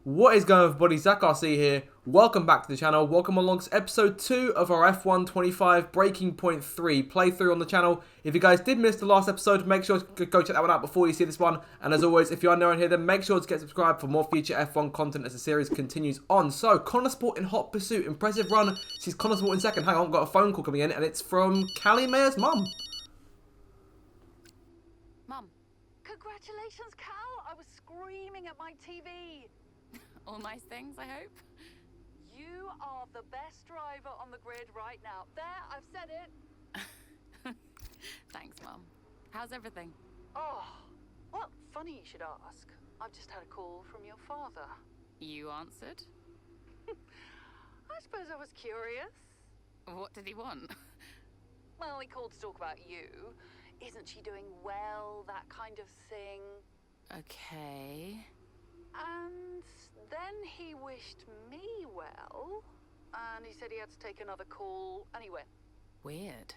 What is going on, everybody? Zach RC here. Welcome back to the channel. Welcome along to episode 2 of our F1 25 Breaking Point 3 playthrough on the channel. If you guys did miss the last episode, make sure to go check that one out before you see this one. And as always, if you are new around here, then make sure to get subscribed for more future F1 content as the series continues on. So, Konnersport in hot pursuit. Impressive run. She's Konnersport in second. Hang on, got a phone call coming in, and it's from Callie Mayer's mum. Mum. Congratulations, Cal! I was screaming at my TV. All nice things, I hope. You are the best driver on the grid right now. There, I've said it. Thanks, Mum. How's everything? Oh, well, funny you should ask. I've just had a call from your father. You answered? I suppose I was curious. What did he want? Well, he called to talk about you. Isn't she doing well, that kind of thing? Okay. And then he wished me well, and he said he had to take another call anyway. Weird.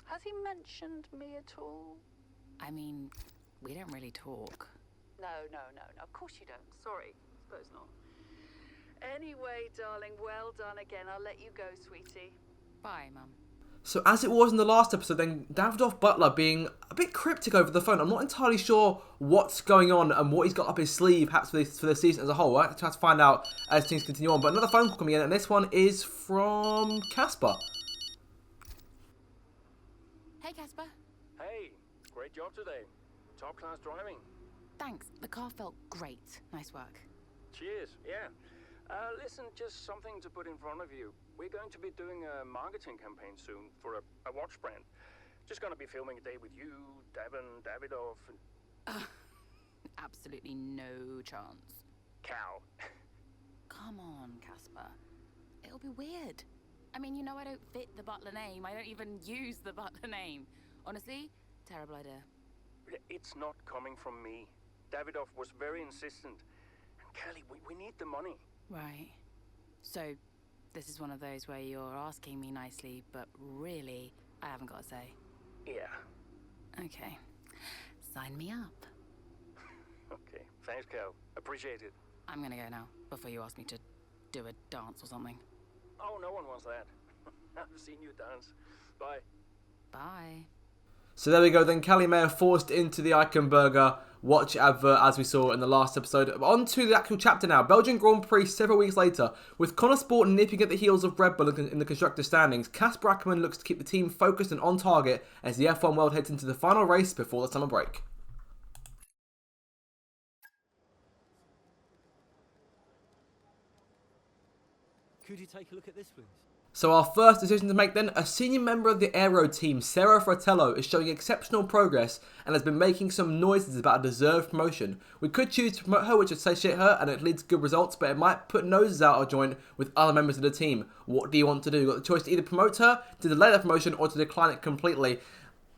Has he mentioned me at all? I mean, we don't really talk. No, of course you don't. Sorry, suppose not. Anyway, darling, well done again. I'll let you go, sweetie. Bye, Mum. So as it was in the last episode, then Davidoff Butler being a bit cryptic over the phone. I'm not entirely sure what's going on and what he's got up his sleeve, perhaps for the season as a whole. Right? Try to find out as things continue on. But another phone call coming in, and this one is from Casper. Hey, Casper. Hey, great job today. Top class driving. Thanks. The car felt great. Nice work. Cheers, yeah. Listen, just something to put in front of you. We're going to be doing a marketing campaign soon for a watch brand. Just going to be filming a day with you, Davin, Davidoff, and... Absolutely no chance. Cal. Come on, Casper. It'll be weird. I mean, you know I don't fit the Butler name. I don't even use the Butler name. Honestly, terrible idea. It's not coming from me. Davidoff was very insistent. And Callie, we need the money. Right. So, this is one of those where you're asking me nicely, but really, I haven't got a say. Yeah. Okay. Sign me up. Okay. Thanks, Cal. Appreciate it. I'm gonna go now, before you ask me to do a dance or something. Oh, no one wants that. I've seen you dance. Bye. Bye. So there we go then, Callie Mayer forced into the Eichenberger watch advert as we saw in the last episode. On to the actual chapter now. Belgian Grand Prix several weeks later. With Konnersport nipping at the heels of Red Bull in the constructor standings, Casper Ackerman looks to keep the team focused and on target as the F1 world heads into the final race before the summer break. Could you take a look at this, please? So our first decision to make then, a senior member of the Aero team, Sarah Fratello, is showing exceptional progress and has been making some noises about a deserved promotion. We could choose to promote her, which would satiate her and it leads to good results, but it might put noses out of joint with other members of the team. What do you want to do? You've got the choice to either promote her, to delay the promotion, or to decline it completely.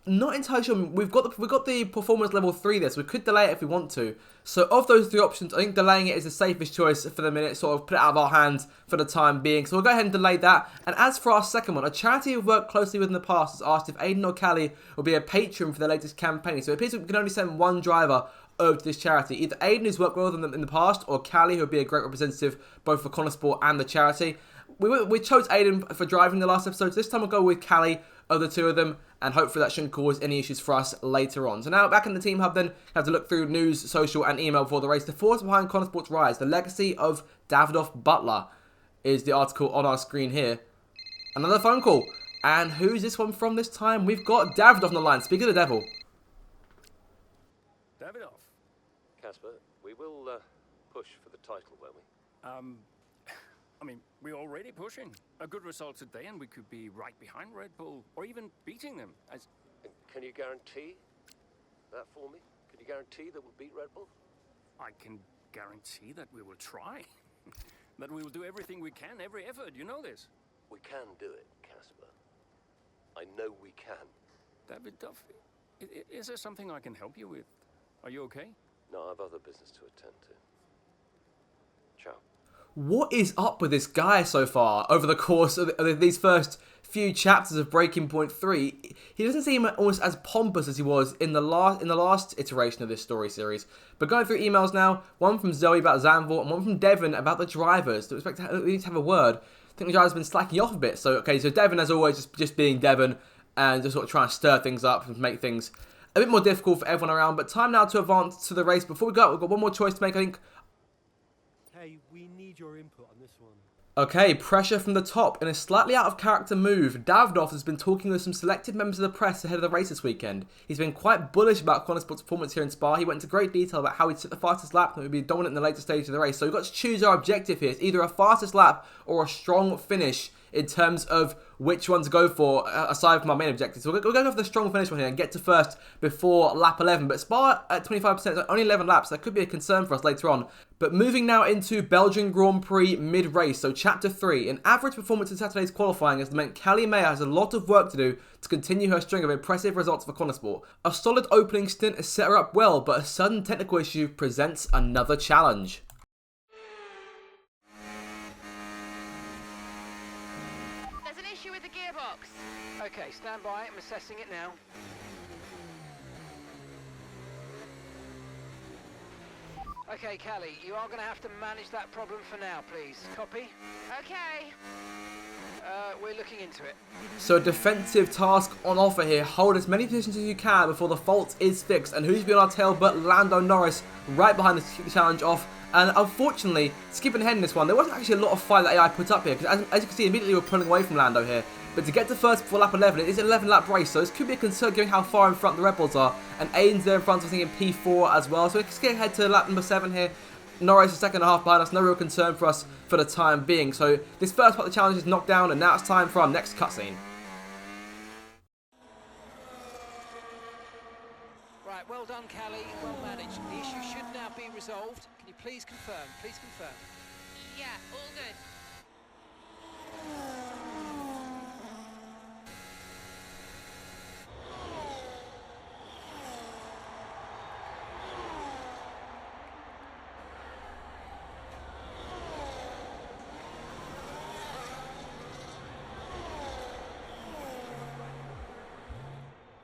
Not entirely sure. We've got the performance level 3 there, so we could delay it if we want to. So of those 3 options, I think delaying it is the safest choice for the minute, sort of put it out of our hands for the time being. So we'll go ahead and delay that. And as for our second one, a charity we've worked closely with in the past has asked if Aiden or Callie will be a patron for their latest campaign. So it appears we can only send one driver over to this charity. Either Aiden, who's worked well with them in the past, or Callie, who would be a great representative both for Konnersport and the charity. We chose Aiden for driving the last episode, so this time we'll go with Callie of the two of them, and hopefully that shouldn't cause any issues for us later on. So now back in the team hub then, have to look through news, social and email before the race. The force behind Konnersport's rise, the legacy of Davidoff Butler, is the article on our screen here. Another phone call. And who's this one from this time? We've got Davidoff on the line. Speak of the devil. Davidoff. Casper, we will push for the title, won't we? I mean, we're already pushing. A good result today and we could be right behind Red Bull, or even beating them. Can you guarantee that for me? Can you guarantee that we'll beat Red Bull? I can guarantee that we will try. That we will do everything we can, every effort, you know this. We can do it, Casper. I know we can. Davidoff, is there something I can help you with? Are you okay? No, I have other business to attend to. Ciao. What is up with this guy so far over the course of these first few chapters of Breaking Point 3, he doesn't seem almost as pompous as he was in the last iteration of this story series. But going through emails now, one from Zoe about Zanvor and one from Devon about the drivers. We need to have a word. I think the driver's been slacking off a bit. So Devon, as always, just being Devon and just sort of trying to stir things up and make things a bit more difficult for everyone around. But time now to advance to the race. Before we go, we've got one more choice to make, I think. Hey, we need your input on this one. Okay, pressure from the top. In a slightly out of character move, Davidoff has been talking with some selected members of the press ahead of the race this weekend. He's been quite bullish about Konnersport's performance here in Spa. He went into great detail about how he'd set the fastest lap and would be dominant in the later stage of the race. So we've got to choose our objective here. It's either a fastest lap or a strong finish in terms of which one to go for, aside from our main objective. So we're going to go for the strong finish one here and get to first before lap 11. But Spa at 25%, only 11 laps. That could be a concern for us later on. But moving now into Belgian Grand Prix mid-race, so Chapter 3. An average performance in Saturday's qualifying has meant Callie Mayer has a lot of work to do to continue her string of impressive results for Konnersport. A solid opening stint has set her up well, but a sudden technical issue presents another challenge. There's an issue with the gearbox. Okay, stand by. I'm assessing it now. Okay, Callie, you are going to have to manage that problem for now, please. Copy? Okay. We're looking into it. So a defensive task on offer here. Hold as many positions as you can before the fault is fixed. And who's been on our tail but Lando Norris right behind us to keep the challenge off. And unfortunately, skipping ahead in this one, there wasn't actually a lot of fight that AI put up here. Because as you can see, immediately we're pulling away from Lando here. But to get to first before lap 11, it is an 11-lap race, so this could be a concern given how far in front the Red Bulls are. And Aiden's there in front of us, I think, in P4 as well. So let's get ahead to lap number 7 here. Norris is second and a half behind us, no real concern for us for the time being. So this first part of the challenge is knocked down, and now it's time for our next cutscene. Right, well done, Callie. Well managed. The issue should now be resolved. Can you please confirm? Please confirm. Yeah, all good.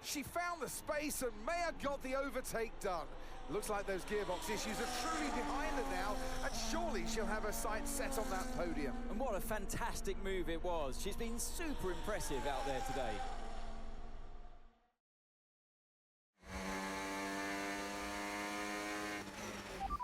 She found the space and Mayer got the overtake done. Looks like those gearbox issues are truly behind her now, and surely she'll have her sights set on that podium. And what a fantastic move it was. She's been super impressive out there today.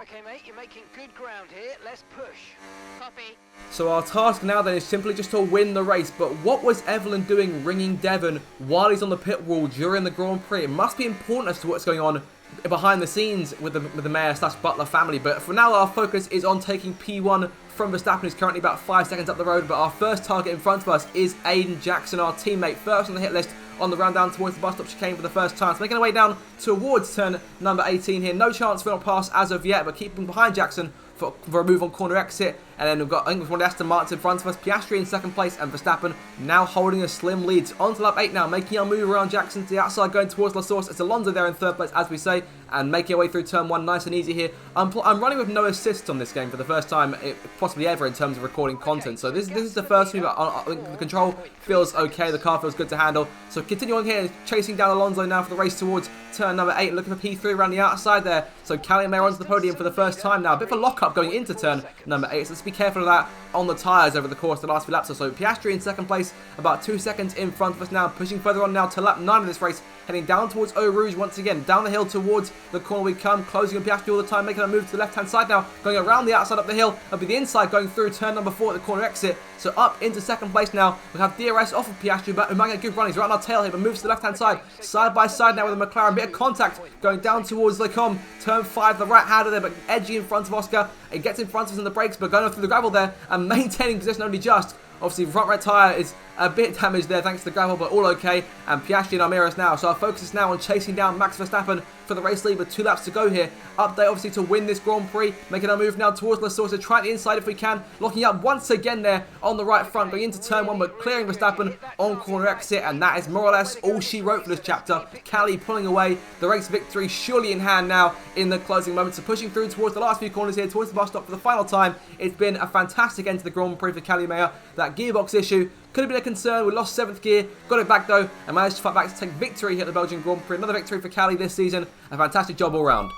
Okay, mate, you're making good ground here. Let's push. Copy. So our task now then is simply just to win the race. But what was Evelyn doing ringing Devon while he's on the pit wall during the Grand Prix? It must be important as to what's going on behind the scenes with the Mayer/Butler family. But for now, our focus is on taking P1 from Verstappen, who's currently about 5 seconds up the road. But our first target in front of us is Aiden Jackson, our teammate, first on the hit list on the round down towards the bus stop chicane for the first time. So making our way down towards turn number 18 here. No chance for a pass as of yet, but keeping behind Jackson for a move on corner exit. And then we've got, I think, one of the Aston Martins in front of us. Piastri in second place, and Verstappen now holding a slim lead. On to lap 8 now, making our move around Jackson to the outside, going towards La Source. It's Alonso there in third place, as we say, and making our way through turn 1 nice and easy here. I'm running with no assists on this game for the first time, possibly ever, in terms of recording content. So this is the first move. I think the control feels okay, the car feels good to handle. So continuing here, chasing down Alonso now for the race towards turn number 8, looking for P3 around the outside there. So Callie Mayer onto the podium for the first time now. A bit of a lock-up going into turn number 8, so let's be careful of that on the tyres over the course of the last few laps or so. Piastri in second place, about 2 seconds in front of us now, pushing further on now to lap 9 of this race, heading down towards Eau Rouge once again, down the hill towards the corner we come, closing on Piastri all the time, making a move to the left-hand side now, going around the outside up the hill, it'll be the inside going through turn number 4 at the corner exit, so up into second place now. We have DRS off of Piastri, but who might get good run. He's right on our tail here, but moves to the left-hand side by side now with the McLaren, bit of contact going down towards Lecombe, turn 5, the right-hander there, but edgy in front of Oscar. It gets in front of us in the brakes, but going off through the gravel there and maintaining position only just. Obviously, front right tyre is a bit damaged there thanks to the gravel, but all okay. And Piastri in our mirrors now. So our focus is now on chasing down Max Verstappen for the race lead with 2 laps to go here. Update obviously to win this Grand Prix. Making our move now towards La Source, trying the inside if we can. Locking up once again there on the right front, going into turn 1, but clearing Verstappen on corner exit. And that is more or less all she wrote for this chapter. Callie pulling away, the race victory surely in hand now in the closing moments. So pushing through towards the last few corners here, towards the bus stop for the final time. It's been a fantastic end to the Grand Prix for Callie Mayer. That gearbox issue Could have been a concern. We lost 7th gear, got it back though, and managed to fight back to take victory here at the Belgian Grand Prix. Another victory for Callie this season. A fantastic job all round.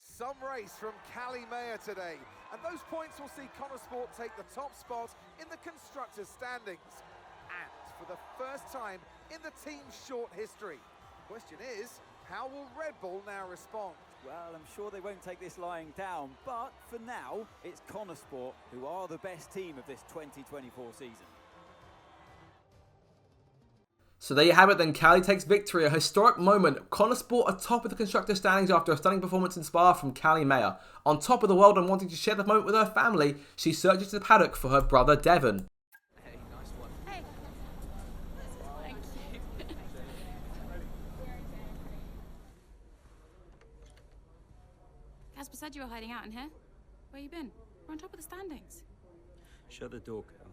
Some race from Callie Mayer today, and those points will see Konnersport take the top spot in the constructors' standings. And for the first time in the team's short history. Question is, how will Red Bull now respond? Well, I'm sure they won't take this lying down, but for now, it's Konnersport who are the best team of this 2024 season. So there you have it then, Callie takes victory, a historic moment. Konnersport are top of the constructor standings after a stunning performance in Spa from Callie Mayer. On top of the world and wanting to share the moment with her family, she searches to the paddock for her brother Devon. Hey, nice one. Hey. Thank you. Casper said you were hiding out in here. Where you been? We're on top of the standings. Shut the door, Cal.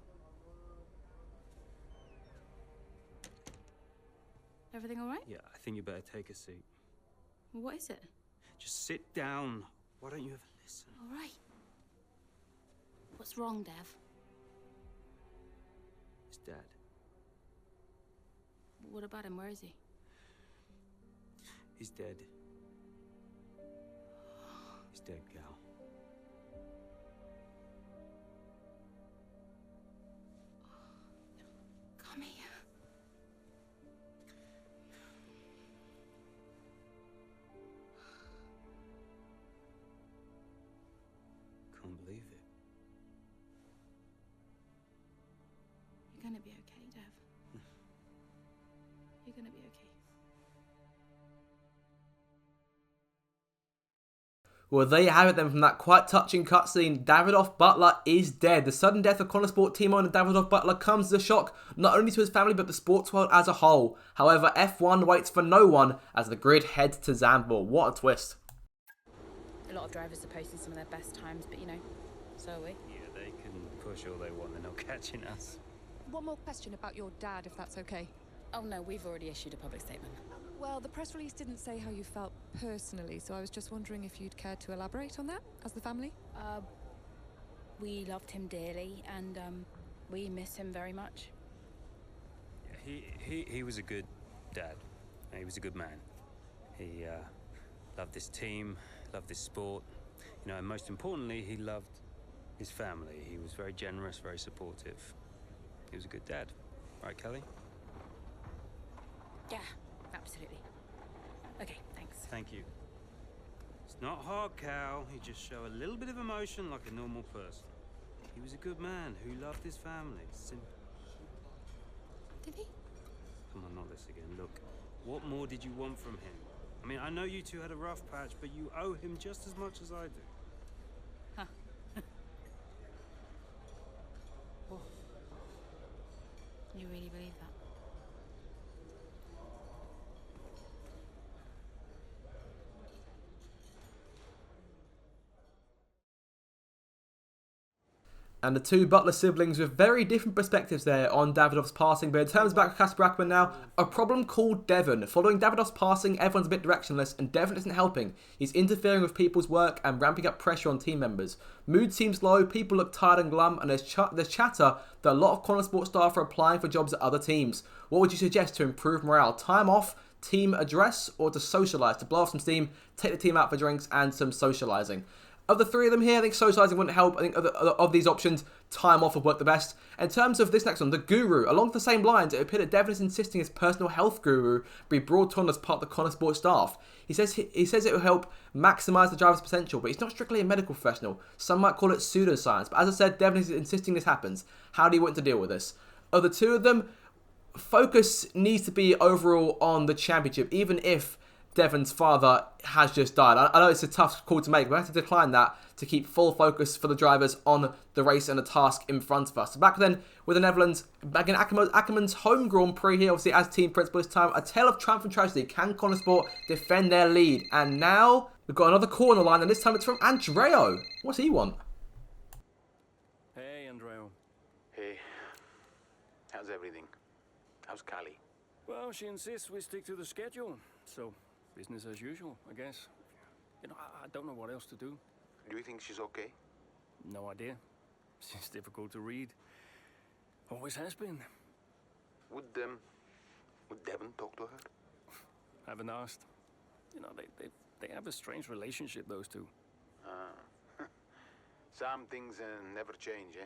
Everything all right? Yeah, I think you better take a seat. Well, what is it? Just sit down. Why don't you ever listen? All right. What's wrong, Dev? It's Dad. What about him? Where is he? He's dead. He's dead, Cal. Come here. Can't believe it. You're gonna be okay, Dev. You're gonna be okay. Well, there you have it then from that quite touching cutscene. Davidoff Butler is dead. The sudden death of Konnersport team owner Davidoff Butler comes as a shock not only to his family but the sports world as a whole. However, F1 waits for no one as the grid heads to Zandvoort. What a twist. A lot of drivers are posting some of their best times, but you know, so are we. Yeah, they can push all they want. They're not catching us. One more question about your dad, if that's okay. Oh no, we've already issued a public statement. Well, the press release didn't say how you felt personally, so I was just wondering if you'd care to elaborate on that, as the family? We loved him dearly, and we miss him very much. Yeah, he was a good dad. He was a good man. He loved this team, loved this sport. You know, and most importantly, he loved his family. He was very generous, very supportive. He was a good dad. Right, Kelly? Yeah, absolutely. Okay, thanks. Thank you. It's not hard, Cal. You just show a little bit of emotion like a normal person. He was a good man who loved his family. Simple. Did he? Come on, not this again. Look, what more did you want from him? I mean, I know you two had a rough patch, but you owe him just as much as I do. Huh. Oh. You really believe that? And the two Butler siblings with very different perspectives there on Davidoff's passing. But in terms back to Casper Ackerman now, a problem called Devon. Following Davidoff's passing, everyone's a bit directionless and Devon isn't helping. He's interfering with people's work and ramping up pressure on team members. Mood seems low, people look tired and glum, and there's chatter that a lot of Konnersport staff are applying for jobs at other teams. What would you suggest to improve morale? Time off, team address, or to socialise, to blow off some steam, take the team out for drinks and some socialising? Of the three of them here, I think socialising wouldn't help. I think of these options, time off would work the best. In terms of this next one, the guru, along the same lines, it appeared that Devon is insisting his personal health guru be brought on as part of the Konnersport staff. He says it will help maximise the driver's potential, but he's not strictly a medical professional. Some might call it pseudoscience. But as I said, Devon is insisting this happens. How do you want to deal with this? Of the two of them, focus needs to be overall on the championship, even if Devon's father has just died. I know it's a tough call to make, but we have to decline that to keep full focus for the drivers on the race and the task in front of us. So back then with the Netherlands, back in Ackerman's home Grand Prix here, obviously as team principal this time, a tale of triumph and tragedy. Can Konnersport defend their lead? And now we've got another corner line, and this time it's from Andreo. What's he want? Hey, Andreo. Hey, how's everything? How's Callie? Well, she insists we stick to the schedule, so business as usual, I guess. You know, I don't know what else to do. Do you think she's okay? No idea. She's difficult to read. Always has been. Would Devon talk to her? Haven't asked. You know, they have a strange relationship, those two. Some things never change, eh?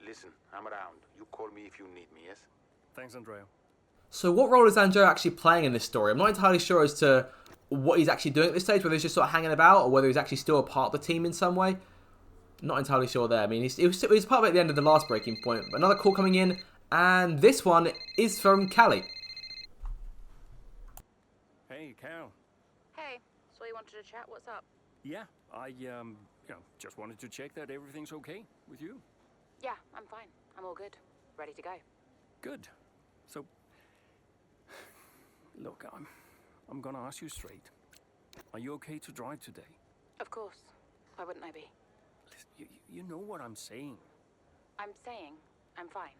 Listen, I'm around. You call me if you need me, yes? Thanks, Andrea. So what role is Andrea actually playing in this story? I'm not entirely sure as to what he's actually doing at this stage, whether he's just sort of hanging about or whether he's actually still a part of the team in some way. Not entirely sure there. I mean, he was part of it at the end of the last breaking point. But another call coming in, and this one is from Callie. Hey, Cal. Hey, so you wanted to chat? What's up? Yeah, I, just wanted to check that everything's okay with you. Yeah, I'm fine. I'm all good. Ready to go. Good. So, look, I'm gonna ask you straight. Are you okay to drive today? Of course. Why wouldn't I be? Listen, you know what I'm saying. I'm saying I'm fine.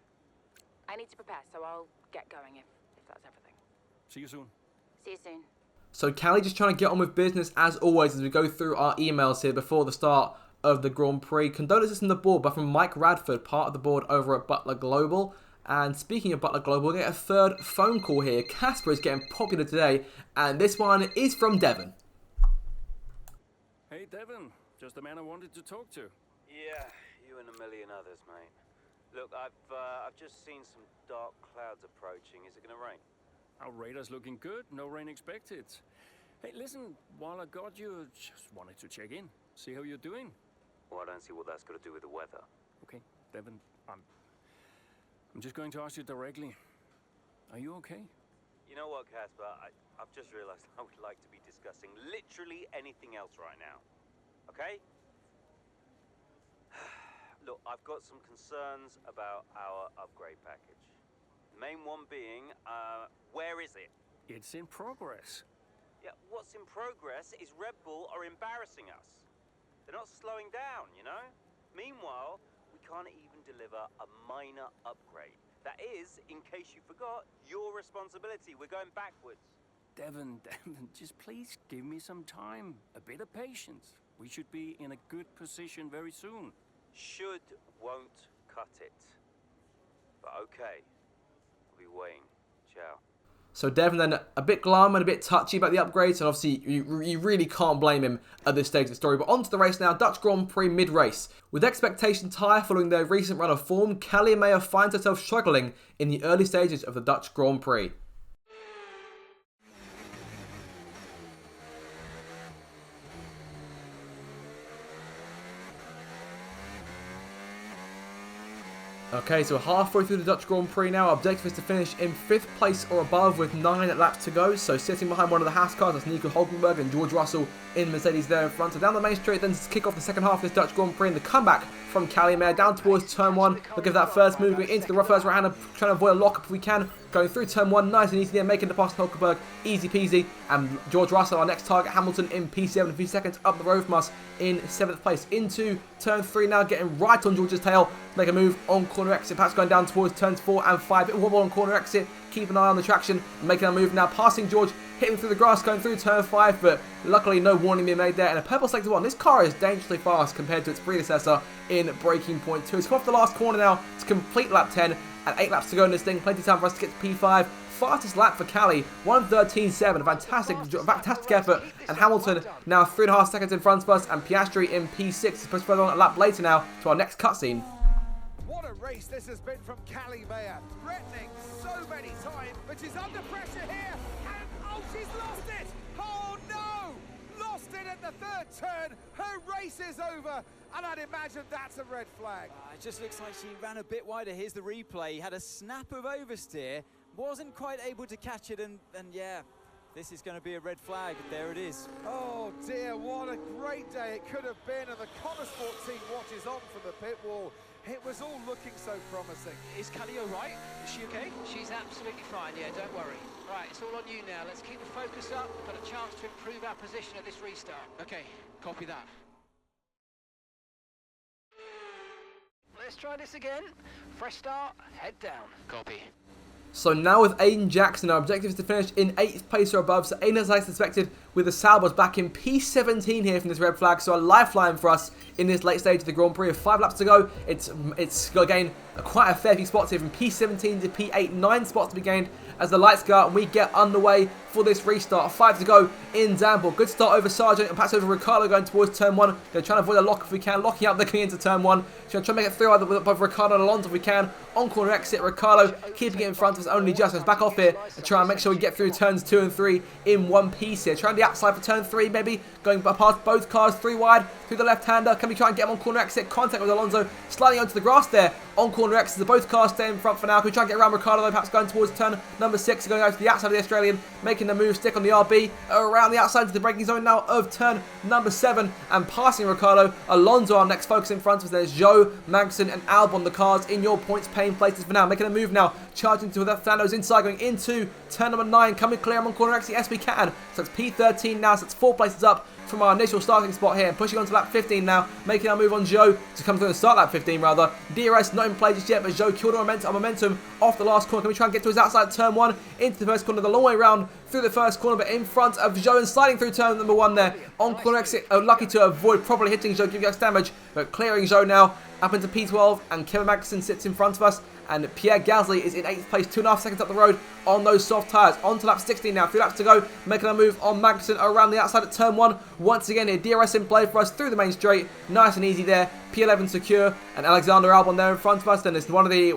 I need to prepare, so I'll get going if that's everything. See you soon. See you soon. So Callie just trying to get on with business as always as we go through our emails here before the start of the Grand Prix. Condolences from the board, but from Mike Radford, part of the board over at Butler Global. And speaking of Butler Global, we'll get a third phone call here. Casper is getting popular today, and this one is from Devon. Hey, Devon. Just the man I wanted to talk to. Yeah, you and a million others, mate. Look, I've just seen some dark clouds approaching. Is it going to rain? Our radar's looking good. No rain expected. Hey, listen, while I got you, just wanted to check in. See how you're doing. Well, I don't see what that's got to do with the weather. Okay, Devon, I'm just going to ask you directly. Are you okay? You know what, Casper? I've just realized I would like to be discussing literally anything else right now. Okay? Look, I've got some concerns about our upgrade package. The main one being, where is it? It's in progress. Yeah, what's in progress is Red Bull are embarrassing us. They're not slowing down, you know? Meanwhile, we can't even deliver a minor upgrade. That is, in case you forgot, your responsibility. We're going backwards. Devon, just please give me some time. A bit of patience. We should be in a good position very soon. Should won't cut it. But okay. I'll be waiting. Ciao. So Devon then a bit glum and a bit touchy about the upgrades, and obviously you really can't blame him at this stage of the story. But on to the race now, Dutch Grand Prix mid-race. With expectations high following their recent run of form, Callie Mayer finds herself struggling in the early stages of the Dutch Grand Prix. Okay, so halfway through the Dutch Grand Prix now. Objective is to finish in 5th place or above with 9 laps to go. So sitting behind one of the Haas cars, that's Nico Hulkenberg and George Russell in Mercedes there in front. So down the main straight then to kick off the second half of this Dutch Grand Prix, and the comeback from Callie Mayer down towards turn 1. Look at that first move going into the first right hander, trying to avoid a lock-up if we can. Going through turn 1, nice and easy there, making the pass to Hulkenberg, easy peasy. And George Russell, our next target, Hamilton in P7, a few seconds up the road from us in 7th place. Into turn 3 now, getting right on George's tail. Make a move on corner exit, perhaps going down towards turns 4 and 5. Bit of wobble on corner exit, keep an eye on the traction, making a move now, passing George, hitting through the grass, going through turn 5, but luckily no warning being made there. And a purple sector 1. This car is dangerously fast compared to its predecessor in breaking point 2. It's come off the last corner now to complete lap 10, and 8 laps to go in this thing. Plenty of time for us to get to P5. Fastest lap for Callie, 1:13.7. Fantastic effort. And Hamilton now 3.5 seconds in front of us, and Piastri in P6 is pushed further on a lap later now to our next cutscene. What a race this has been from Callie Mayer. Threatening so many times, but she's under pressure here. And oh, she's lost it. Oh no! Lost it at the 3rd turn. Her race is over. And I'd imagine that's a red flag. It just looks like she ran a bit wider. Here's the replay. Had a snap of oversteer. Wasn't quite able to catch it. And yeah, this is going to be a red flag. There it is. Oh dear, what a great day it could have been. And the Konnersport team watches on from the pit wall. It was all looking so promising. Is Callie all right? Is she okay? She's absolutely fine, yeah, don't worry. Right, it's all on you now. Let's keep the focus up. Got a chance to improve our position at this restart. Okay, copy that. Let's try this again. Fresh start, head down. Copy. So now with Aiden Jackson, our objective is to finish in 8th place or above. So Aiden, as I suspected, with the Saubers back in P17 here from this red flag. So a lifeline for us in this late stage of the Grand Prix. With 5 laps to go, it's got to gain quite a fair few spots here from P17 to P8. 9 spots to be gained as the lights go out and we get underway for this restart. 5 to go in Zandvoort. Good start over Sargent and pass over Ricardo going towards turn 1. Going to try and avoid a lock if we can. Locking out, looking into turn 1. Trying to make it through either with both Ricardo and Alonso if we can. On corner exit, Ricardo keeping it in front of us only just. Let's back off here and try and make sure we get through turns 2 and 3 in one piece here. Trying the outside for turn 3 maybe. Going past both cars 3 wide through the left-hander. Can we try and get him on corner exit? Contact with Alonso. Sliding onto the grass there. On corner exit. Both cars stay in front for now. Can we try and get around Ricardo though? Perhaps going towards turn number 6. Going out to the outside of the Australian. Making the move. Stick on the RB. Around the outside to the braking zone now of turn number 7. And passing Ricardo. Alonso our next focus in front of us. There's Joe, Magnussen and Albon, the cars in your points paying places for now. Making a move now. Charging to that Thanos inside. Going into turn number 9. Coming clear on corner exit. Yes, we can. So it's P13 now. So it's 4 places up from our initial starting spot here. And pushing on to lap 15 now. Making our move on Joe to come through and start lap 15 rather. DRS not in play just yet, but Joe killed our momentum off the last corner. Can we try and get to his outside turn 1 into the first corner? The long way round through the first corner, but in front of Joe and sliding through turn number 1 there. On corner exit, lucky to avoid properly hitting Joe, giving us damage, but clearing Joe now up into P12, and Kevin Magnussen sits in front of us. And Pierre Gasly is in 8th place, 2.5 seconds up the road on those soft tyres. On to lap 16 now, 3 laps to go. Making a move on Magnussen around the outside at turn 1. Once again here, DRS in play for us through the main straight. Nice and easy there. P11 secure. And Alexander Albon there in front of us. Then it's one of the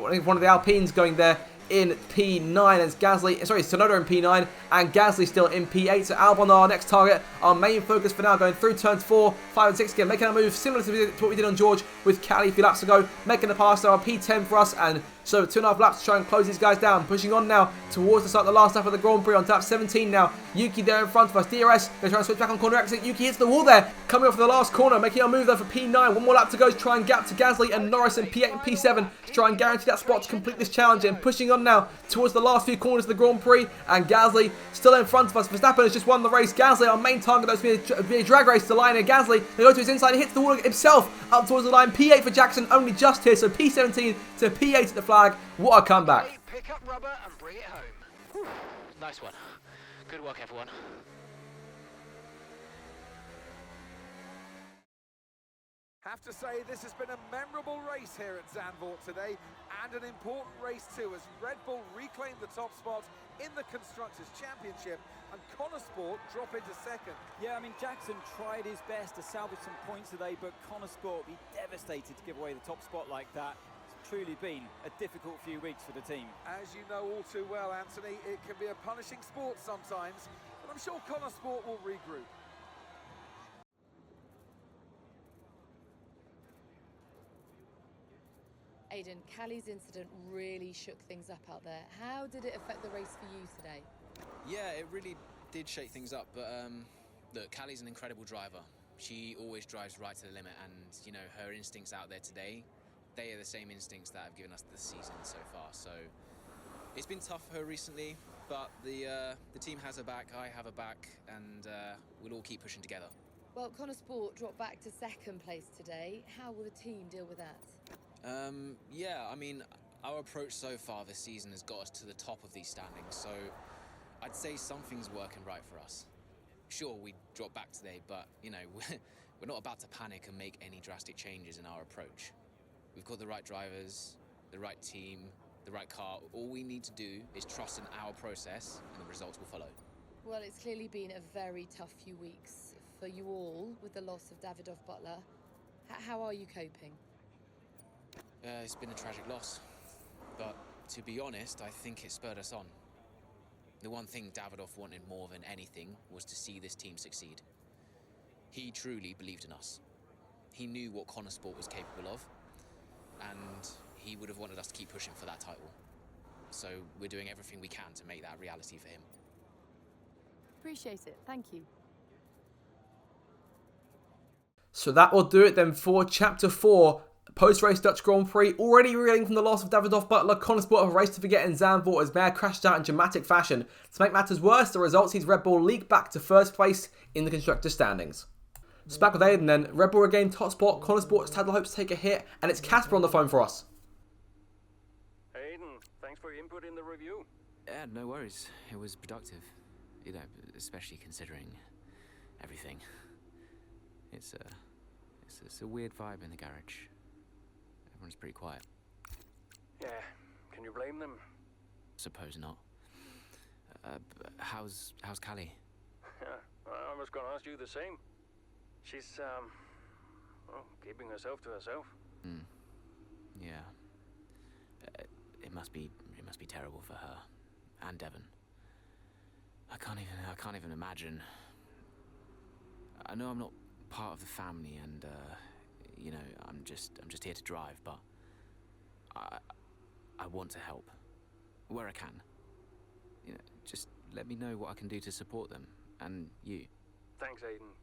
Alpines going there in P9 as Gasly, sorry, Tsunoda in P9 and Gasly still in P8. So Albon our next target, our main focus for now, going through turns 4, 5 and 6 again, making a move similar to what we did on George with Callie a few laps ago, making a pass now on P10 for us, and so 2.5 laps to try and close these guys down. Pushing on now towards the start of the last lap of the Grand Prix on lap 17 now. Yuki there in front of us. DRS, they're trying to switch back on corner exit. Yuki hits the wall there, coming off the last corner, making our move there for P9. 1 more lap to go to try and gap to Gasly and Norris in P8 and P7 to try and guarantee that spot to complete this challenge. And pushing on now towards the last few corners of the Grand Prix, and Gasly still in front of us. Verstappen has just won the race. Gasly, our main target, that's be a drag race to the line here. Gasly, they go to his inside, he hits the wall himself up towards the line. P8 for Jackson, only just here, so P17 to P8 at the flag. What a comeback. Pick up rubber and bring it home. Whew. Nice one. Good work, everyone. Have to say, this has been a memorable race here at Zandvoort today, and an important race too, as Red Bull reclaimed the top spot in the Constructors' Championship, and Konnersport drop into second. Yeah, I mean, Jackson tried his best to salvage some points today, but Konnersport will be devastated to give away the top spot like that. It's truly been a difficult few weeks for the team. As you know all too well, Anthony, it can be a punishing sport sometimes, but I'm sure Konnersport will regroup. Aiden, Callie's incident really shook things up out there. How did it affect the race for you today? Yeah, it really did shake things up, but look, Callie's an incredible driver. She always drives right to the limit, and you know, her instincts out there today, they are the same instincts that have given us the season so far. So it's been tough for her recently, but the team has her back, I have her back, and we'll all keep pushing together. Well, Konnersport dropped back to second place today. How will the team deal with that? Yeah, I mean, our approach so far this season has got us to the top of these standings, so I'd say something's working right for us. Sure, we dropped back today, but, you know, we're not about to panic and make any drastic changes in our approach. We've got the right drivers, the right team, the right car. All we need to do is trust in our process, and the results will follow. Well, it's clearly been a very tough few weeks for you all with the loss of Davidoff Butler. How are you coping? It's been a tragic loss, but to be honest, I think it spurred us on. The one thing Davidoff wanted more than anything was to see this team succeed. He truly believed in us. He knew what Konnersport was capable of, and he would have wanted us to keep pushing for that title. So we're doing everything we can to make that reality for him. Appreciate it. Thank you. So that will do it then for Chapter 4. Post-race Dutch Grand Prix, already reeling from the loss of Davidoff Butler. Konnersport have a race to forget in Zandvoort as Mayer crashed out in dramatic fashion. To make matters worse, the result sees Red Bull leak back to first place in the constructors' standings. So back with Aiden then. Red Bull regained top spot, Konnersport's had the hope to take a hit, and it's Casper on the phone for us. Aiden, thanks for your input in the review. Yeah, no worries. It was productive. You know, especially considering everything. It's a weird vibe in the garage. Everyone's pretty quiet. Yeah, can you blame them? Suppose not. How's Callie? Yeah, I was gonna ask you the same. She's, well, keeping herself to herself. Yeah. It must be terrible for her and Devon. I can't even imagine. I know I'm not part of the family, and you know, I'm just here to drive, but I want to help where I can. You know, just let me know what I can do to support them and you. Thanks, Aiden.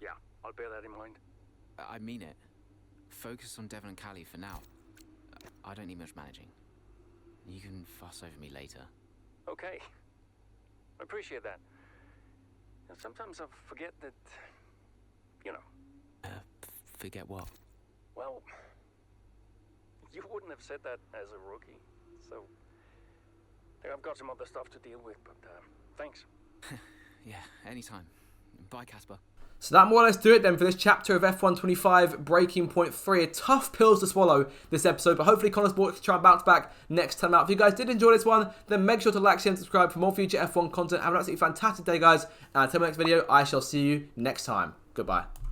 Yeah, I'll bear that in mind. I mean it. Focus on Devon and Callie for now. I don't need much managing. You can fuss over me later. Okay. I appreciate that. And sometimes I forget that, you know. Forget what? Well, you wouldn't have said that as a rookie. So, I think I've got some other stuff to deal with, but thanks. Yeah, anytime. Bye, Casper. So that more or less do it then for this chapter of F125 Breaking Point 3. Tough pills to swallow this episode, but hopefully Konnersport can try and bounce back next time out. If you guys did enjoy this one, then make sure to like, share and subscribe for more future F1 content. Have an absolutely fantastic day, guys. And until my next video, I shall see you next time. Goodbye.